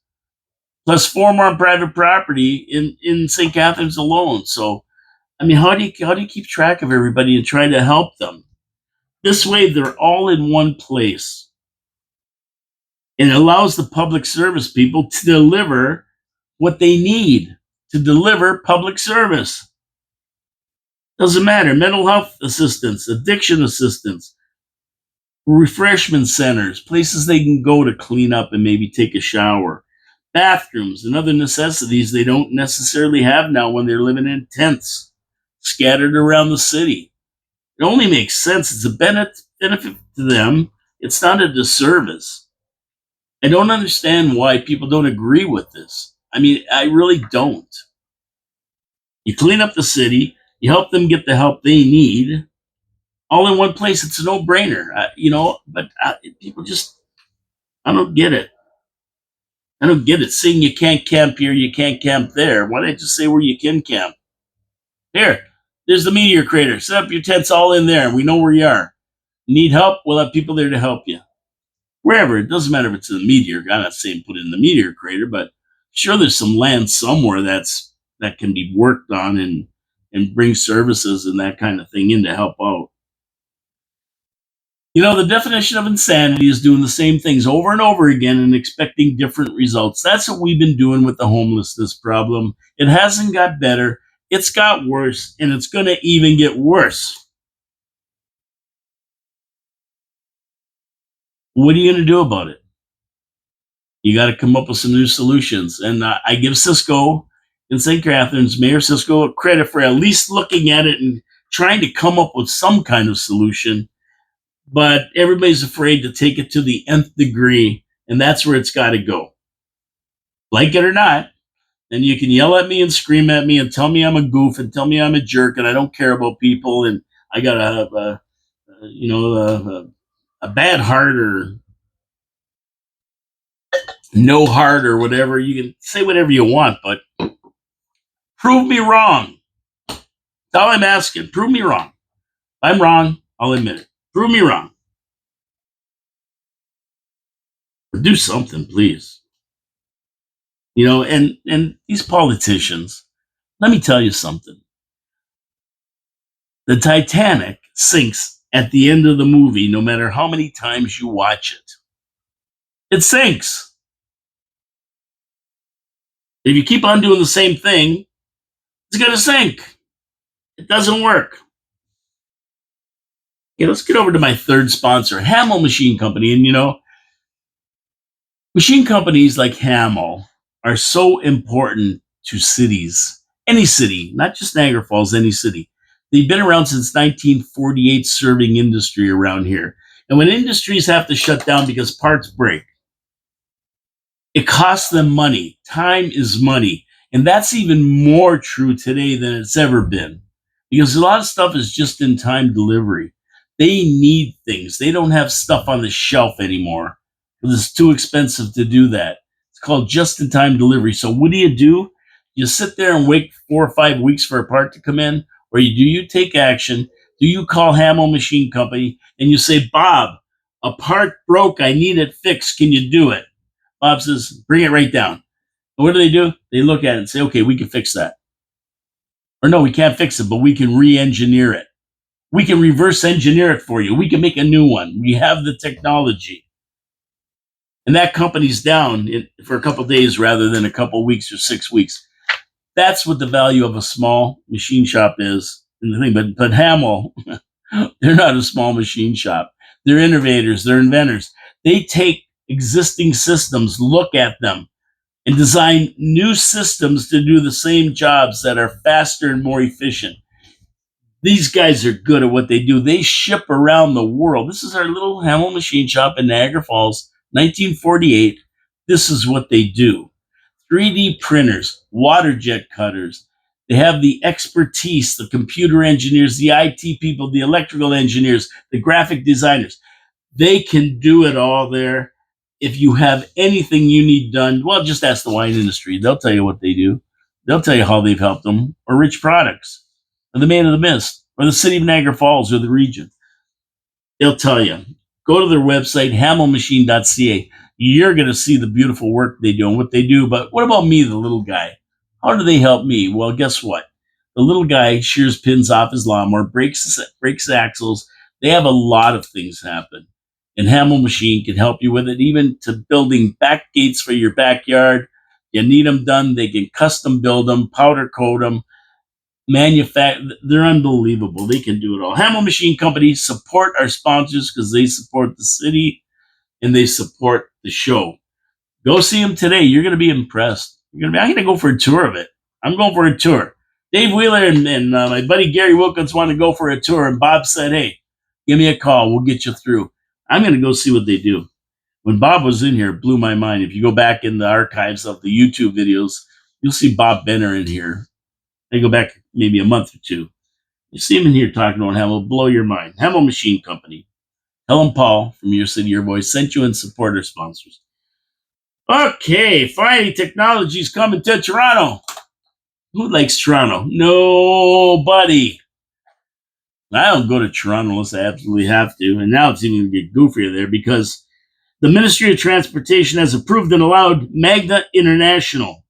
plus 4 more on private property in St. Catharines alone. So, I mean, how do you keep track of everybody and try to help them? This way, they're all in one place. And it allows the public service people to deliver what they need to deliver public service. Doesn't matter. Mental health assistance, addiction assistance, refreshment centers, places they can go to clean up and maybe take a shower, bathrooms and other necessities they don't necessarily have now when they're living in tents scattered around the city. It only makes sense. It's a benefit to them. It's not a disservice. I don't understand why people don't agree with this. I mean, I really don't. You clean up the city, you help them get the help they need, all in one place. It's a no-brainer, but people just, I don't get it. I don't get it. Saying you can't camp here, you can't camp there. Why don't you say where you can camp? Here, there's the meteor crater. Set up your tents all in there. We know where you are. Need help? We'll have people there to help you. Wherever. It doesn't matter if it's in the meteor. I'm not saying put it in the meteor crater, but sure there's some land somewhere that can be worked on and bring services and that kind of thing in to help out. The definition of insanity is doing the same things over and over again and expecting different results. That's what we've been doing with the homelessness problem. It hasn't got better, it's got worse, and it's going to even get worse. What are you going to do about it? You got to come up with some new solutions. And I give Cisco in St. Catharines, Mayor Cisco, credit for at least looking at it and trying to come up with some kind of solution. But everybody's afraid to take it to the nth degree, and that's where it's got to go. Like it or not, and you can yell at me and scream at me and tell me I'm a goof and tell me I'm a jerk and I don't care about people and I got a bad heart or no heart or whatever. You can say whatever you want, but prove me wrong. That's all I'm asking. Prove me wrong. If I'm wrong, I'll admit it. Prove me wrong. Or do something, please. And these politicians, let me tell you something. The Titanic sinks at the end of the movie, no matter how many times you watch it. It sinks. If you keep on doing the same thing, it's going to sink. It doesn't work. Okay, let's get over to my third sponsor, Hamel Machine Company. And machine companies like Hamel are so important to cities, any city, not just Niagara Falls, any city. They've been around since 1948, serving industry around here. And when industries have to shut down because parts break, it costs them money. Time is money. And that's even more true today than it's ever been because a lot of stuff is just in time delivery. They need things. They don't have stuff on the shelf anymore because it's too expensive to do that. It's called just in time delivery. So what do? You sit there and wait 4 or 5 weeks for a part to come in, or you take action? Do you call Hamel Machine Company and you say, Bob, a part broke. I need it fixed. Can you do it? Bob says, bring it right down. And what do? They look at it and say, okay, we can fix that. Or no, we can't fix it, but we can re-engineer it. We can reverse engineer it for you. We can make a new one. We have the technology. And that company's down for a couple of days rather than a couple of weeks or 6 weeks. That's what the value of a small machine shop is. But Hamel, they're not a small machine shop. They're innovators. They're inventors. They take existing systems, look at them, and design new systems to do the same jobs that are faster and more efficient. These guys are good at what they do. They ship around the world. This is our little Hamel Machine Shop in Niagara Falls, 1948. This is what they do. 3D printers, water jet cutters. They have the expertise, the computer engineers, the IT people, the electrical engineers, the graphic designers. They can do it all there. If you have anything you need done, well, just ask the wine industry. They'll tell you what they do. They'll tell you how they've helped them, or Rich Products, or the Man of the Mist, or the City of Niagara Falls, or the region. They'll tell you. Go to their website, hamelmachine.ca. You're going to see the beautiful work they do and what they do. But what about me, the little guy? How do they help me? Well, guess what? The little guy shears pins off his lawnmower, breaks axles. They have a lot of things happen. And Hamel Machine can help you with it, even to building back gates for your backyard. You need them done. They can custom build them, powder coat them, manufacture. They're unbelievable. They can do it all. Hamel Machine Company, support our sponsors because they support the city and they support the show. Go see them today. You're going to be impressed. I'm going to go for a tour of it. I'm going for a tour. Dave Wheeler and my buddy Gary Wilkins want to go for a tour, and Bob said, hey, give me a call. We'll get you through. I'm going to go see what they do. When Bob was in here, it blew my mind. If you go back in the archives of the YouTube videos, you'll see Bob Benner in here. They go back maybe a month or two. You see him in here talking about Hamel, blow your mind. Hamel Machine Company. Helen Paul from Your City, Your Voice sent you and supporter sponsors. Okay, finally, technology's coming to Toronto. Who likes Toronto? Nobody. I don't go to Toronto unless I absolutely have to. And now it's even going to get goofier there because the Ministry of Transportation has approved and allowed Magna International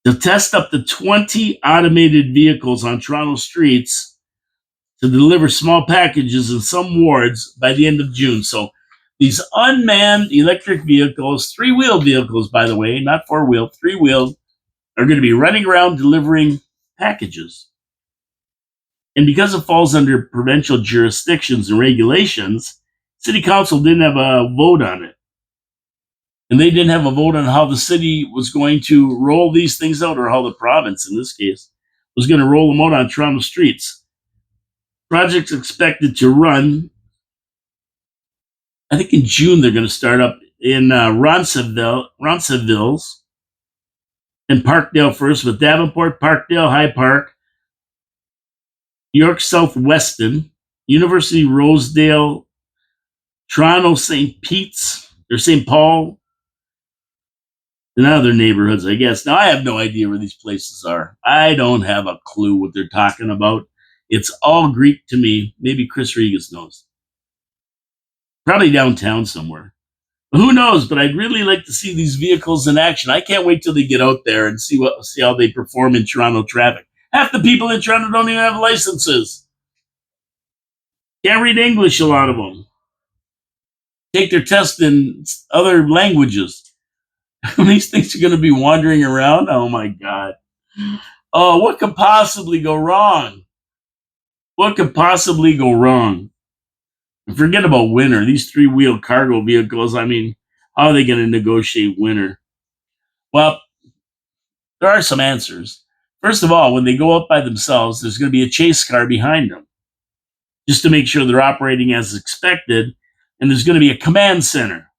to test up to 20 automated vehicles on Toronto streets to deliver small packages in some wards by the end of June. So these unmanned electric vehicles, three-wheeled vehicles, by the way, not four-wheeled, three-wheeled, are going to be running around delivering packages. And because it falls under provincial jurisdictions and regulations, City Council didn't have a vote on it. And they didn't have a vote on how the city was going to roll these things out, or how the province, in this case, was going to roll them out on Toronto streets. Project's expected to run, I think in June they're going to start up in Ronceville's and Parkdale first, with Davenport, Parkdale, High Park, York Southweston, University Rosedale, Toronto St. Pete's or St. Paul, and other neighborhoods, I guess. Now, I have no idea where these places are. I don't have a clue what they're talking about. It's all Greek to me. Maybe Chris Regis knows. Probably downtown somewhere. But who knows? But I'd really like to see these vehicles in action. I can't wait till they get out there and see how they perform in Toronto traffic. Half the people in Toronto don't even have licenses. Can't read English, a lot of them. Take their test in other languages. These things are going to be wandering around. Oh, my God. Oh, what could possibly go wrong? What could possibly go wrong? And forget about winter. These three-wheel cargo vehicles, I mean, how are they going to negotiate winter? Well, there are some answers. First of all, when they go up by themselves, there's going to be a chase car behind them, just to make sure they're operating as expected. And there's going to be a command center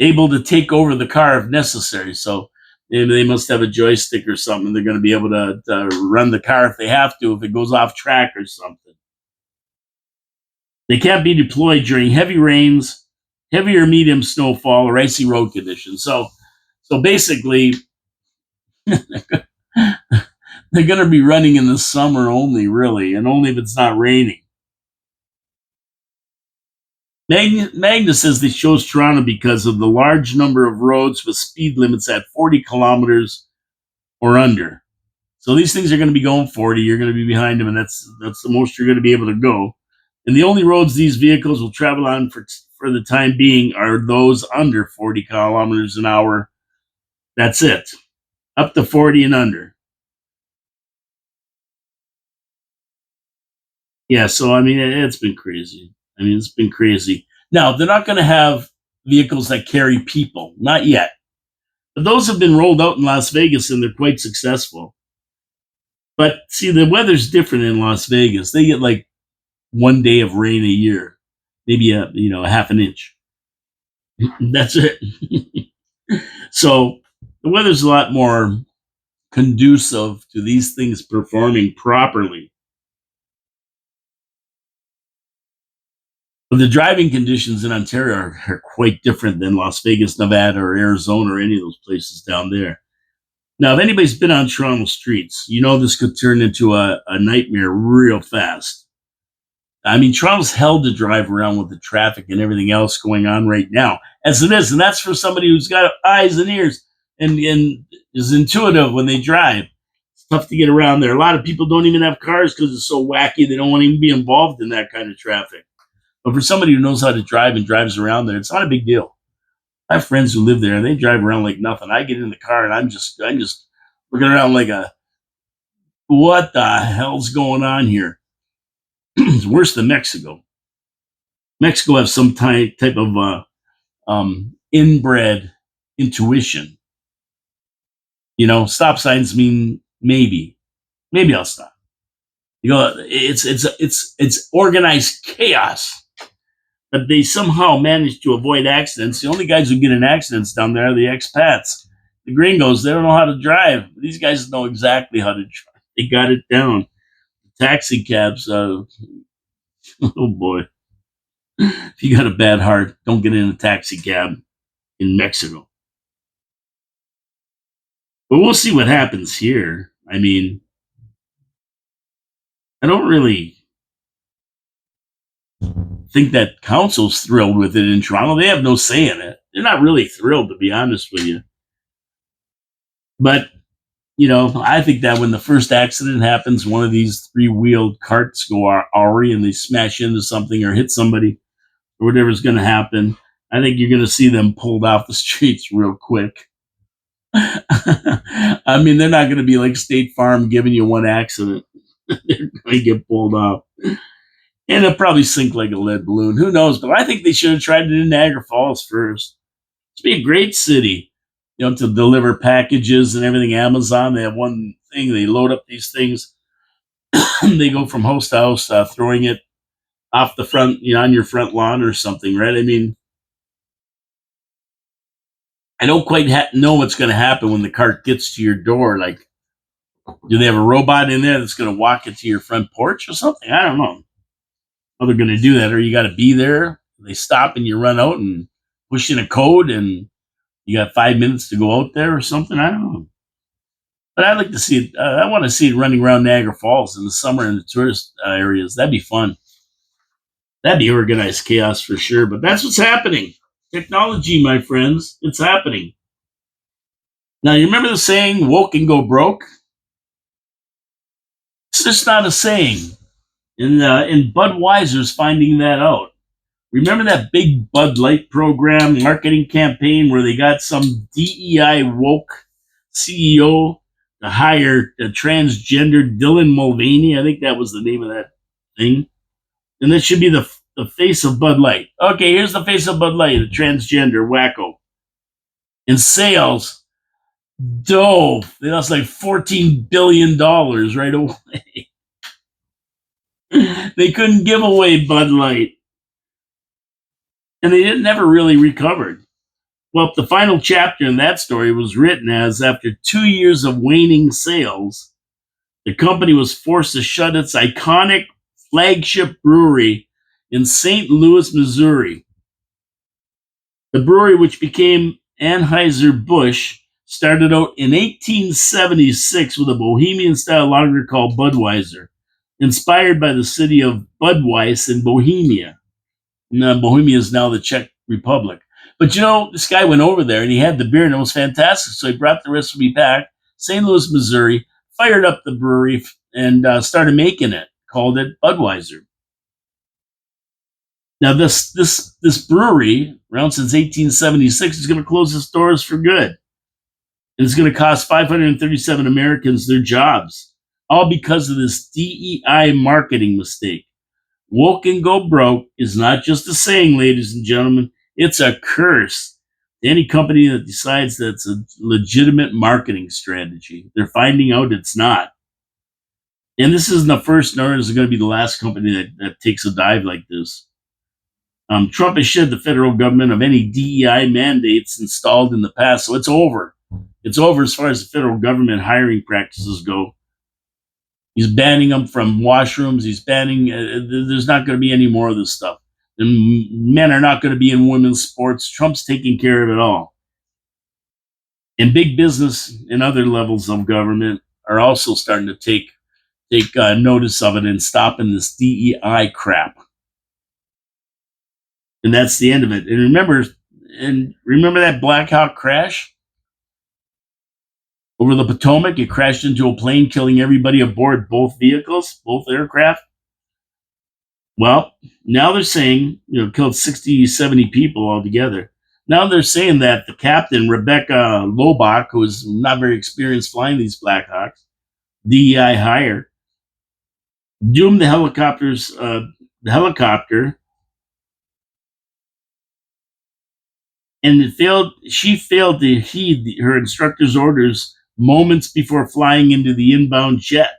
able to take over the car if necessary. So they must have a joystick or something. They're going to be able to run the car if they have to, if it goes off track or something. They can't be deployed during heavy rains, heavy or medium snowfall, or icy road conditions. So basically, they're going to be running in the summer only, really, and only if it's not raining. Magna says they chose Toronto because of the large number of roads with speed limits at 40 kilometers or under. So these things are going to be going 40. You're going to be behind them, and that's the most you're going to be able to go. And the only roads these vehicles will travel on for the time being are those under 40 kilometers an hour. That's it. Up to 40 and under. Yeah, so I mean, it's been crazy. It's been crazy. Now, they're not going to have vehicles that carry people. Not yet. But those have been rolled out in Las Vegas, and they're quite successful. But see, the weather's different in Las Vegas. They get like one day of rain a year, maybe a half an inch. That's it. So the weather's a lot more conducive to these things performing properly. But the driving conditions in Ontario are quite different than Las Vegas, Nevada, or Arizona, or any of those places down there. Now, if anybody's been on Toronto streets, this could turn into a nightmare real fast. I mean, Toronto's hell to drive around with the traffic and everything else going on right now, as it is. And that's for somebody who's got eyes and ears and is intuitive when they drive. It's tough to get around there. A lot of people don't even have cars because it's so wacky. They don't want to even be involved in that kind of traffic. But for somebody who knows how to drive and drives around there, it's not a big deal. I have friends who live there, and they drive around like nothing. I get in the car, and I'm just looking around like what the hell's going on here? It's worse than Mexico. Mexico has some type of inbred intuition. Stop signs mean maybe I'll stop. It's organized chaos. But they somehow managed to avoid accidents. The only guys who get in accidents down there are the expats. The gringos, they don't know how to drive. These guys know exactly how to drive. They got it down. Taxi cabs, oh boy. If you got a bad heart, don't get in a taxi cab in Mexico. But we'll see what happens here. I mean, I don't really think that council's thrilled with it in Toronto. They have no say in it. They're not really thrilled, to be honest with you. But, I think that when the first accident happens, one of these three-wheeled carts go awry and they smash into something or hit somebody or whatever's going to happen, I think you're going to see them pulled off the streets real quick. I mean, they're not going to be like State Farm giving you one accident. They're going to get pulled off. And it'll probably sink like a lead balloon. Who knows? But I think they should have tried it in Niagara Falls first. It's be a great city, to deliver packages and everything. Amazon, they have one thing. They load up these things. They go from house to house, throwing it off the front, on your front lawn or something, right? I mean, I don't quite know what's going to happen when the cart gets to your door. Like, do they have a robot in there that's going to walk it to your front porch or something? I don't know how they're going to do that. Or you got to be there. They stop and you run out and push in a code and you got 5 minutes to go out there or something. I don't know. But I'd like to see it. I want to see it running around Niagara Falls in the summer in the tourist areas. That'd be fun. That'd be organized chaos for sure. But that's what's happening. Technology, my friends, it's happening. Now, you remember the saying, woke and go broke? It's just not a saying. And Budweiser's finding that out. Remember that big Bud Light program, marketing campaign where they got some DEI woke CEO to hire a transgender Dylan Mulvaney? I think that was the name of that thing. And that should be the face of Bud Light. Okay, here's the face of Bud Light, a transgender wacko. In sales, dove. They lost like $14 billion right away. They couldn't give away Bud Light. And they never really recovered. Well, the final chapter in that story was written as after 2 years of waning sales, the company was forced to shut its iconic flagship brewery in St. Louis, Missouri. The brewery, which became Anheuser-Busch, started out in 1876 with a bohemian-style lager called Budweiser, inspired by the city of Budweis in Bohemia. Bohemia is now the Czech Republic. But this guy went over there and he had the beer and it was fantastic. So he brought the recipe back, St. Louis, Missouri, fired up the brewery and started making it, called it Budweiser. Now, this brewery, around since 1876, is going to close its doors for good. And it's going to cost 537 Americans their jobs, all because of this DEI marketing mistake. Woke and go broke is not just a saying, ladies and gentlemen. It's a curse to any company that decides that it's a legitimate marketing strategy. They're finding out it's not. And this isn't the first, nor is it going to be the last company that takes a dive like this. Trump has shed the federal government of any DEI mandates installed in the past, so it's over. It's over as far as the federal government hiring practices go. He's banning them from washrooms. He's banning, there's not going to be any more of this stuff. And men are not going to be in women's sports. Trump's taking care of it all. And big business and other levels of government are also starting to take notice of it and stopping this DEI crap. And that's the end of it. And remember that Black Hawk crash over the Potomac? It crashed into a plane, killing everybody aboard both vehicles, both aircraft. Well, now they're saying, killed 60, 70 people altogether. Now they're saying that the captain, Rebecca Lobach, who is not very experienced flying these Black Hawks, DEI hire, doomed the helicopter, and she failed to heed her instructor's orders moments before flying into the inbound jet.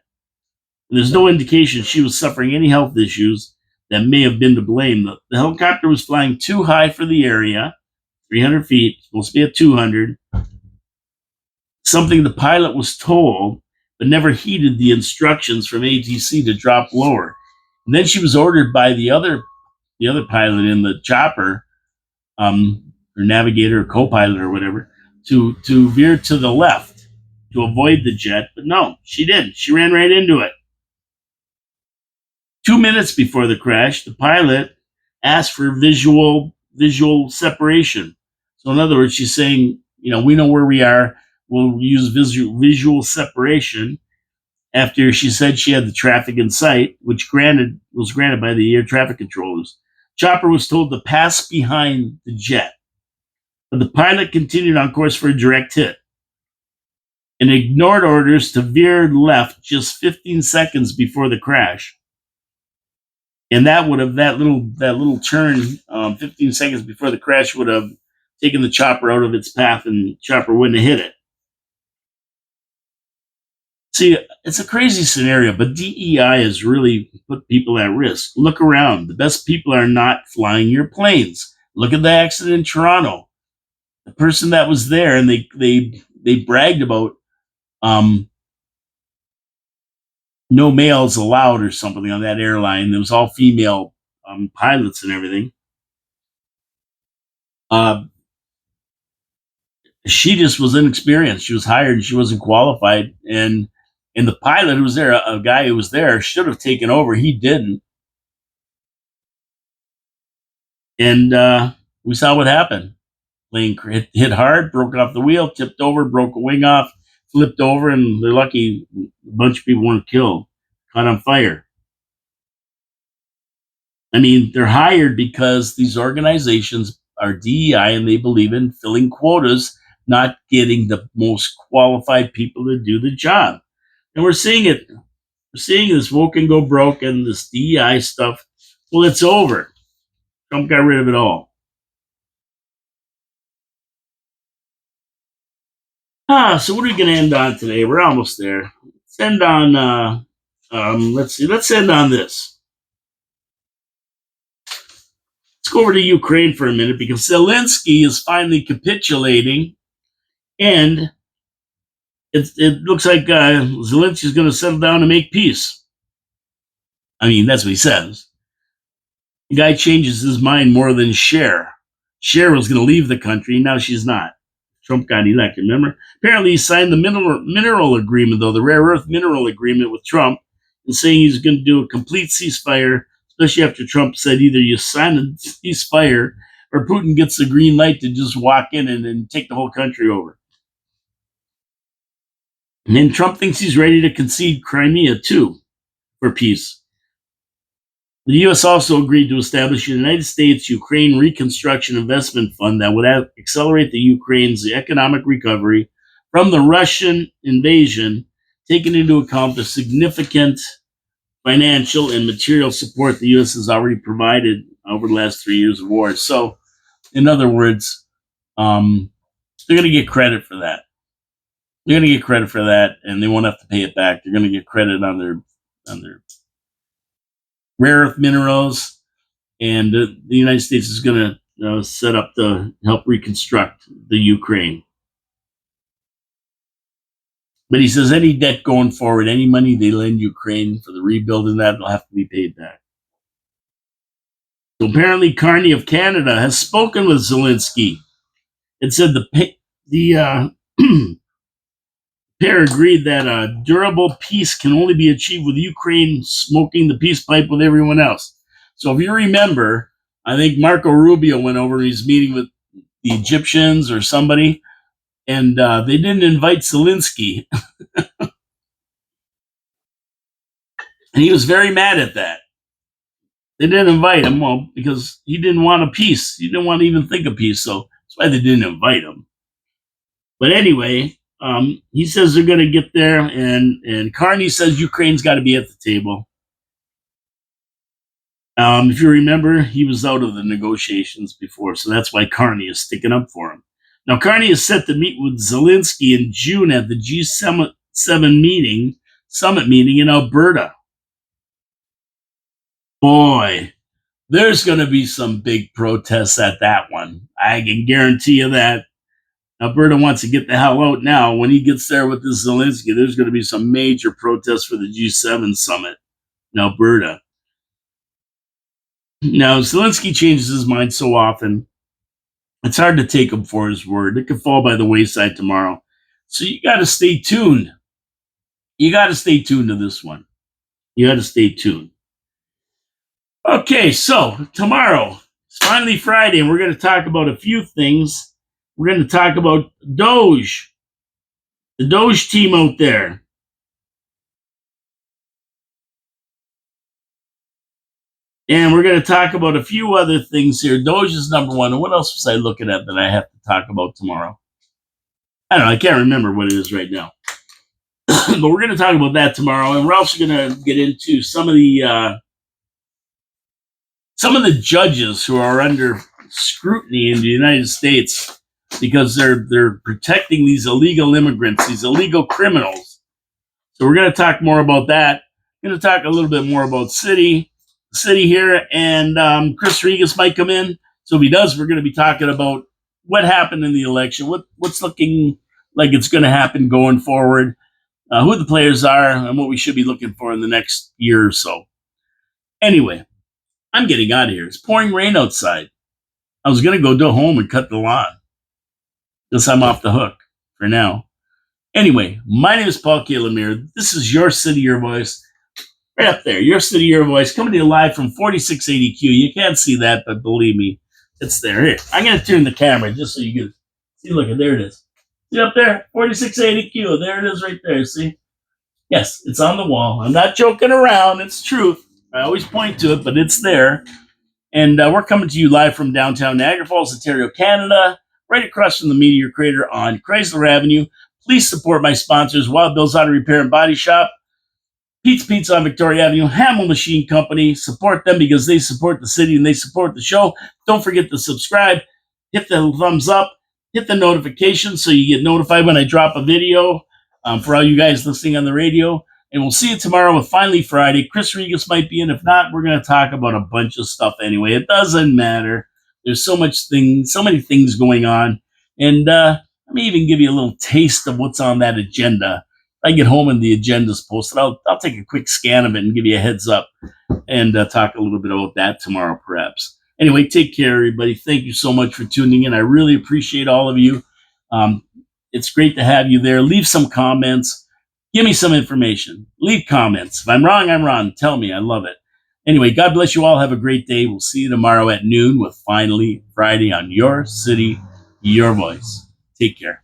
And there's no indication she was suffering any health issues that may have been to blame. The helicopter was flying too high for the area, 300 feet, supposed to be at 200, something the pilot was told, but never heeded the instructions from ATC to drop lower. And then she was ordered by the other the other pilot in the chopper, or navigator or co-pilot or whatever, to veer to the left to avoid the jet. But no, she didn't. She ran right into it. 2 minutes before the crash, the pilot asked for visual separation. So in other words, she's saying, we know where we are. We'll use visual separation. After she said she had the traffic in sight, which was granted by the air traffic controllers, Chopper was told to pass behind the jet. But the pilot continued on course for a direct hit and ignored orders to veer left just 15 seconds before the crash. And that little turn, 15 seconds before the crash, would have taken the chopper out of its path, and the chopper wouldn't have hit it. See, it's a crazy scenario, but DEI has really put people at risk. Look around. The best people are not flying your planes. Look at the accident in Toronto. The person that was there, and they bragged about no males allowed or something on that airline. It was all female pilots and everything. She just was inexperienced. She was hired. She wasn't qualified, and the pilot who was there, a guy who was there, should have taken over. He didn't, and we saw what happened. Plane hit hard, broke off the wheel, tipped over, broke a wing off, flipped over, and they're lucky a bunch of people weren't killed. Caught on fire. I mean, they're hired because these organizations are DEI and they believe in filling quotas, not getting the most qualified people to do the job. And we're seeing it. We're seeing this woke and go broke and this DEI stuff. Well, it's over. Trump got rid of it all. So what are we going to end on today? We're almost there. Let's end on, let's see. Let's end on this. Let's go over to Ukraine for a minute, because Zelensky is finally capitulating, and it looks like Zelensky is going to settle down and make peace. I mean, that's what he says. The guy changes his mind more than Cher. Cher was going to leave the country. Now she's not. Trump got elected, remember? Apparently, he signed the mineral agreement, though, the rare earth mineral agreement with Trump, and saying he's going to do a complete ceasefire, especially after Trump said either you sign a ceasefire or Putin gets the green light to just walk in and take the whole country over. And then Trump thinks he's ready to concede Crimea, too, for peace. The U.S. also agreed to establish a United States-Ukraine Reconstruction Investment Fund that would accelerate the Ukraine's economic recovery from the Russian invasion, taking into account the significant financial and material support the U.S. has already provided over the last 3 years of war. So, in other words, they're going to get credit for that. They're going to get credit for that, and they won't have to pay it back. They're going to get credit on their rare earth minerals, and the United States is going to set up to help reconstruct the Ukraine. But he says any debt going forward, any money they lend Ukraine for the rebuilding, that will have to be paid back. So apparently, Carney of Canada has spoken with Zelensky and said the pair agreed that a durable peace can only be achieved with Ukraine smoking the peace pipe with everyone else. So if you remember, I think Marco Rubio went over, he's meeting with the Egyptians or somebody, and they didn't invite Zelensky. And he was very mad at that. They didn't invite him, well, because he didn't want a peace. He didn't want to even think of peace, so that's why they didn't invite him. But anyway, he says they're going to get there, and Carney says Ukraine's got to be at the table. If you remember, he was out of the negotiations before, so that's why Carney is sticking up for him. Now, Carney is set to meet with Zelensky in June at the G7 summit meeting in Alberta. Boy, there's going to be some big protests at that one. I can guarantee you that. Alberta wants to get the hell out now. When he gets there with this Zelensky, there's going to be some major protests for the G7 summit in Alberta. Now, Zelensky changes his mind so often, it's hard to take him for his word. It could fall by the wayside tomorrow. So you got to stay tuned. You got to stay tuned to this one. You got to stay tuned. Okay, so tomorrow, it's finally Friday, and we're going to talk about a few things. We're going to talk about Doge, the Doge team out there. And we're going to talk about a few other things here. Doge is number one. And what else was I looking at that I have to talk about tomorrow? I don't know. I can't remember what it is right now. But we're going to talk about that tomorrow. And we're also going to get into some of the judges who are under scrutiny in the United States because they're protecting these illegal immigrants, these illegal criminals. So we're going to talk more about that. We're going to talk a little bit more about city here, and Chris Regas might come in. So if he does, we're going to be talking about what happened in the election, what's looking like it's going to happen going forward, who the players are, and what we should be looking for in the next year or so. Anyway, I'm getting out of here. It's pouring rain outside. I was going to go home and cut the lawn. Guess I'm off the hook for now. Anyway, my name is Paul Kalamir. This is Your City, Your Voice. Right up there, Your City, Your Voice, coming to you live from 4680Q. You can't see that, but believe me, it's there. Here, I'm going to turn the camera just so you can see. Look, there it is. See up there? 4680Q. There it is right there. See? Yes, it's on the wall. I'm not joking around. It's truth. I always point to it, but it's there. And we're coming to you live from downtown Niagara Falls, Ontario, Canada, right across from the Meteor Crater on Chrysler Avenue. Please support my sponsors, Wild Bill's Auto Repair and Body Shop, Pete's Pizza on Victoria Avenue, Hamel Machine Company. Support them because they support the city and they support the show. Don't forget to subscribe, hit the thumbs up, hit the notification so you get notified when I drop a video for all you guys listening on the radio. And we'll see you tomorrow with Finally Friday. Chris Regas might be in. If not, we're going to talk about a bunch of stuff anyway. It doesn't matter. There's so many things going on. And let me even give you a little taste of what's on that agenda. If I get home and the agenda's posted, I'll take a quick scan of it and give you a heads up and talk a little bit about that tomorrow, perhaps. Anyway, take care, everybody. Thank you so much for tuning in. I really appreciate all of you. It's great to have you there. Leave some comments. Give me some information. Leave comments. If I'm wrong, I'm wrong. Tell me. I love it. Anyway, God bless you all. Have a great day. We'll see you tomorrow at noon with Finally Friday on Your City, Your Voice. Take care.